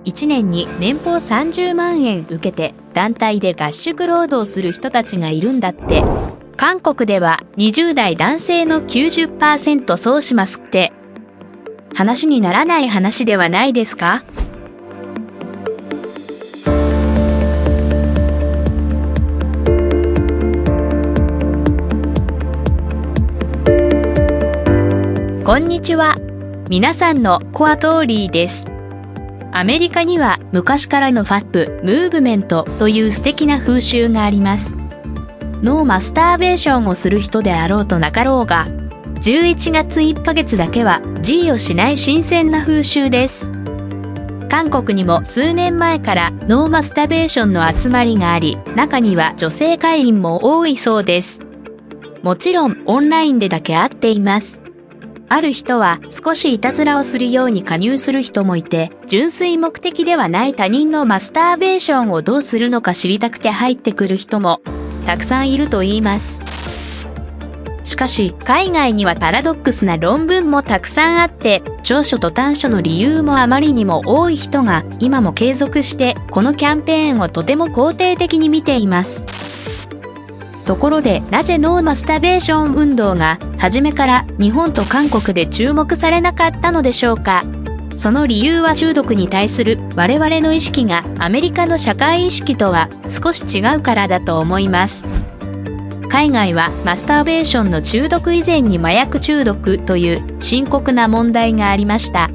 1年に年俸30万円受けて団体で合宿労働する人たちがいるんだって。韓国では20代男性の 90% そうしますって。話にならない話ではないですか？こんにちは。皆さんのコアトーリーです。アメリカには昔からのファップ、ムーブメントという素敵な風習があります。ノーマスターベーションをする人であろうとなかろうが、11月1ヶ月だけは G をしない新鮮な風習です。韓国にも数年前からノーマスターベーションの集まりがあり、中には女性会員も多いそうです。もちろんオンラインでだけ会っています。ある人は少しいたずらをするように加入する人もいて、純粋目的ではない他人のマスターベーションをどうするのか知りたくて入ってくる人もたくさんいると言います。しかし、海外にはパラドックスな論文もたくさんあって、長所と短所の理由もあまりにも多い人が今も継続してこのキャンペーンをとても肯定的に見ています。ところで、なぜノーマスターベーション運動が初めから日本と韓国で注目されなかったのでしょうか。その理由は中毒に対する我々の意識がアメリカの社会意識とは少し違うからだと思います。海外はマスターベーションの中毒以前に麻薬中毒という深刻な問題がありました。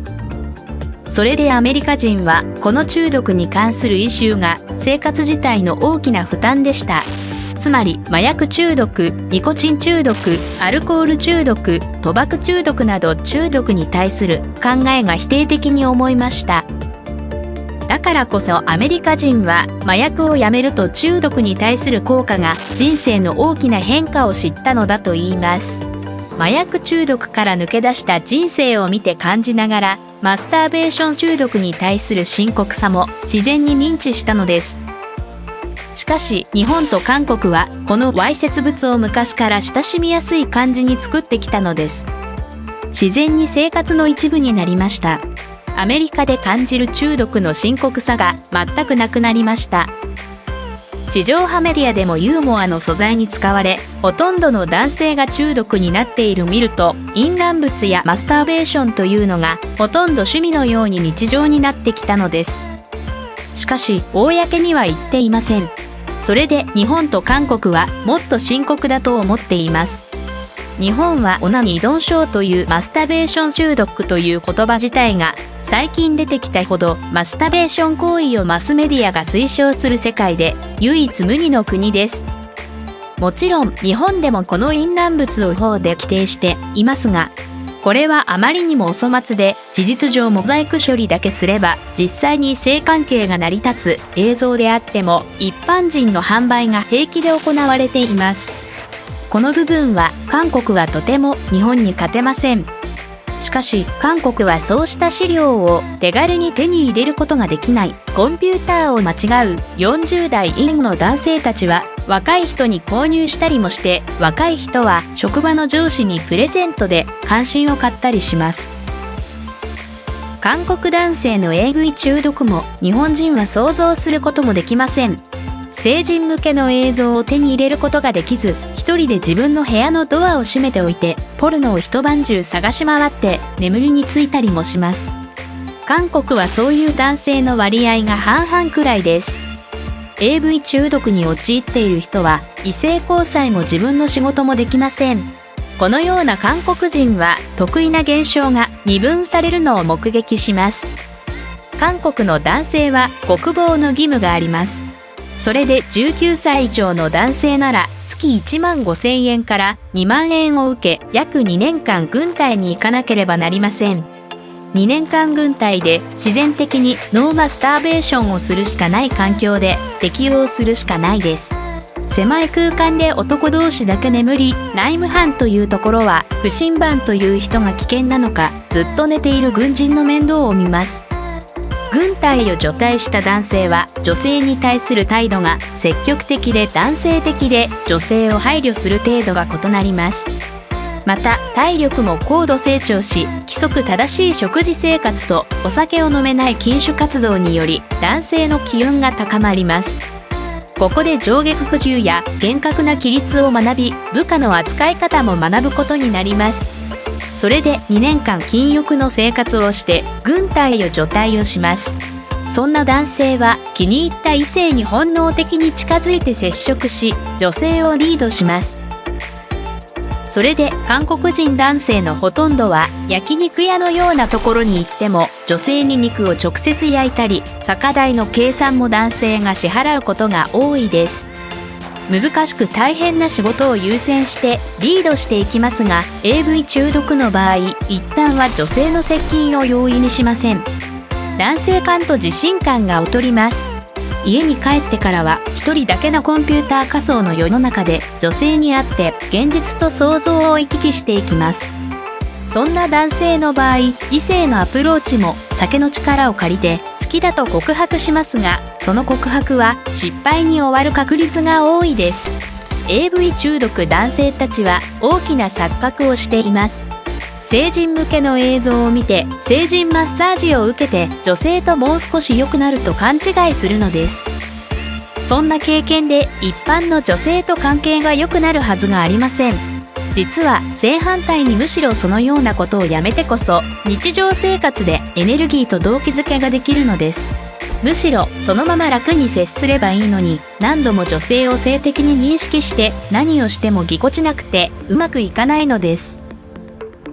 それでアメリカ人はこの中毒に関するイシューが生活自体の大きな負担でした。つまり麻薬中毒、ニコチン中毒、アルコール中毒、賭博中毒など中毒に対する考えが否定的に思いました。だからこそアメリカ人は麻薬をやめると中毒に対する効果が人生の大きな変化を知ったのだと言います。麻薬中毒から抜け出した人生を見て感じながら、マスターベーション中毒に対する深刻さも自然に認知したのです。しかし日本と韓国はこのわいせつ物を昔から親しみやすい感じに作ってきたのです。自然に生活の一部になりました。アメリカで感じる中毒の深刻さが全くなくなりました。地上波メディアでもユーモアの素材に使われ、ほとんどの男性が中毒になっている見ると、淫乱物やマスターベーションというのがほとんど趣味のように日常になってきたのです。しかし公には言っていません。それで日本と韓国はもっと深刻だと思っています。日本はオナニー依存症というマスターベーション中毒という言葉自体が最近出てきたほどマスターベーション行為をマスメディアが推奨する世界で唯一無二の国です。もちろん日本でもこの淫乱物を法で規定していますが、これはあまりにもお粗末で、事実上モザイク処理だけすれば実際に性関係が成り立つ映像であっても一般人の販売が平気で行われています。この部分は韓国はとても日本に勝てません。しかし韓国はそうした資料を手軽に手に入れることができない。コンピューターを間違う40代以上の男性たちは若い人に購入したりもして、若い人は職場の上司にプレゼントで関心を買ったりします。韓国男性の AV 中毒も日本人は想像することもできません。成人向けの映像を手に入れることができず、一人で自分の部屋のドアを閉めておいて、ポルノを一晩中探し回って眠りについたりもします。韓国はそういう男性の割合が半々くらいです。AV 中毒に陥っている人は異性交際も自分の仕事もできません。このような韓国人は得意な現象が二分されるのを目撃します。韓国の男性は国防の義務があります。それで19歳以上の男性なら月1万5,000円から2万円を受け、約2年間軍隊に行かなければなりません。2年間軍隊で自然的にノーマスターベーションをするしかない環境で適応するしかないです。狭い空間で男同士だけ眠り、内務班というところは不審番という人が危険なのか、ずっと寝ている軍人の面倒を見ます。軍隊を除隊した男性は女性に対する態度が積極的で男性的で、女性を配慮する程度が異なります。また体力も高度成長し、規則正しい食事生活とお酒を飲めない禁酒活動により男性の機運が高まります。ここで上下服従や厳格な規律を学び、部下の扱い方も学ぶことになります。それで2年間禁欲の生活をして軍隊を除隊をします。そんな男性は気に入った異性に本能的に近づいて接触し、女性をリードします。それで韓国人男性のほとんどは焼肉屋のようなところに行っても女性に肉を直接焼いたり、酒代の計算も男性が支払うことが多いです。難しく大変な仕事を優先してリードしていきますが、 AV 中毒の場合、一旦は女性の接近を容易にしません。男性感と自信感が劣ります。家に帰ってからは一人だけのコンピューター仮想の世の中で女性に会って現実と想像を行き来していきます。そんな男性の場合、異性のアプローチも酒の力を借りて好きだと告白しますが、その告白は失敗に終わる確率が多いです。 AV 中毒男性たちは大きな錯覚をしています。成人向けの映像を見て成人マッサージを受けて女性ともう少し良くなると勘違いするのです。そんな経験で一般の女性と関係が良くなるはずがありません。実は正反対に、むしろそのようなことをやめてこそ日常生活でエネルギーと動機づけができるのです。むしろそのまま楽に接すればいいのに、何度も女性を性的に認識して何をしてもぎこちなくてうまくいかないのです。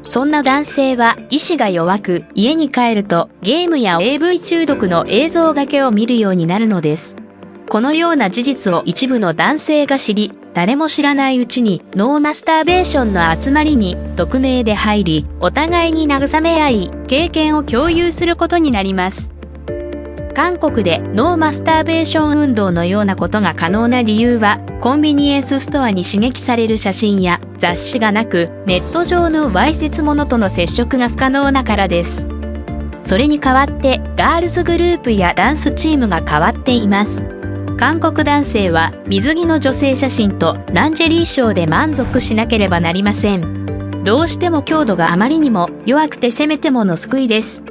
そんな男性は意志が弱く、家に帰るとゲームや AV 中毒の映像だけを見るようになるのです。このような事実を一部の男性が知り、誰も知らないうちにノーマスターベーションの集まりに匿名で入り、お互いに慰め合い、経験を共有することになります。韓国でノーマスターベーション運動のようなことが可能な理由は、コンビニエンスストアに刺激される写真や雑誌がなく、ネット上のわいせつ者との接触が不可能だからです。それに代わってガールズグループやダンスチームが変わっています。韓国男性は水着の女性写真とランジェリーショーで満足しなければなりません。どうしても強度があまりにも弱くてせめてもの救いです。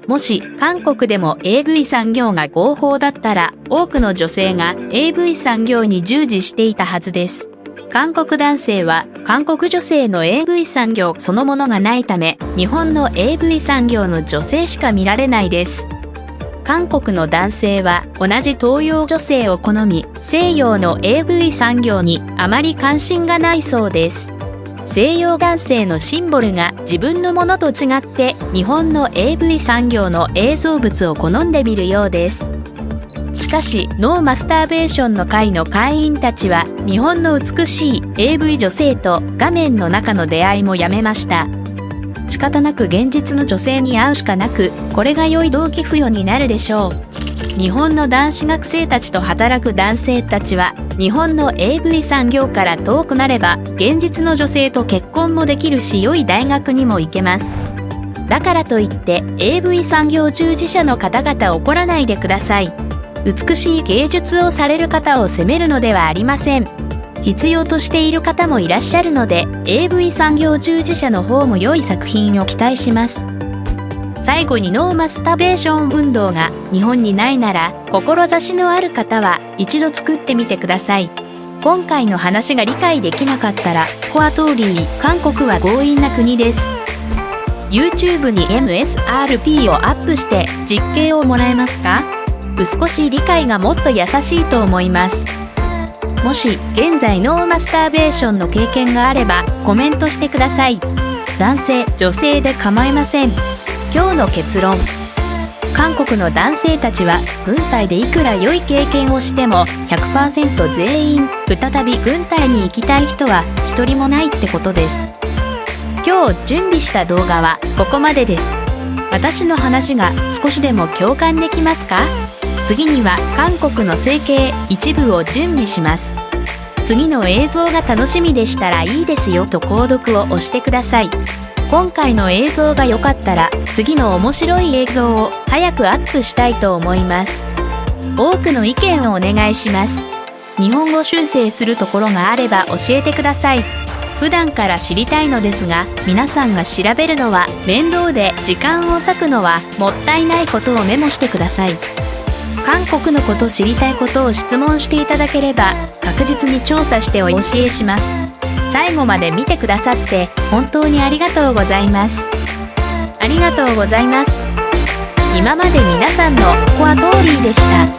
もし韓国でも AV 産業が合法だったら、多くの女性が AV 産業に従事していたはずです。韓国男性は韓国女性の AV 産業そのものがないため、日本の AV 産業の女性しか見られないです。韓国の男性は同じ東洋女性を好み、西洋の AV 産業にあまり関心がないそうです。西洋男性のシンボルが自分のものと違って、日本の AV 産業の映像物を好んでみるようです。しかし、ノーマスターベーションの会の会員たちは、日本の美しい AV 女性と画面の中の出会いもやめました。仕方なく現実の女性に会うしかなく、これが良い動機付与になるでしょう。日本の男子学生たちと働く男性たちは、日本の AV 産業から遠くなれば、現実の女性と結婚もできるし、良い大学にも行けます。だからといって、AV 産業従事者の方々怒らないでください。美しい芸術をされる方を責めるのではありません。必要としている方もいらっしゃるので、AV 産業従事者の方も良い作品を期待します。最後に、ノーマスターベーション運動が日本にないなら、志のある方は一度作ってみてください。今回の話が理解できなかったら、コアトーリー、韓国は強引な国です。YouTube に MSRP をアップして実刑をもらえますか？少し理解がもっと優しいと思います。もし現在ノーマスターベーションの経験があればコメントしてください。男性、女性で構いません。今日の結論。韓国の男性たちは軍隊でいくら良い経験をしても 100% 全員再び軍隊に行きたい人は一人もないってことです。今日準備した動画はここまでです。私の話が少しでも共感できますか？次には韓国の整形一部を準備します。次の映像が楽しみでしたらいいですよと購読を押してください。今回の映像が良かったら次の面白い映像を早くアップしたいと思います。多くの意見をお願いします。日本語修正するところがあれば教えてください。普段から知りたいのですが、皆さんが調べるのは面倒で時間を割くのはもったいないことをメモしてください。韓国のこと知りたいことを質問していただければ確実に調査してお教えします。最後まで見てくださって本当にありがとうございます。ありがとうございます。今まで皆さんのコアトーリーでした。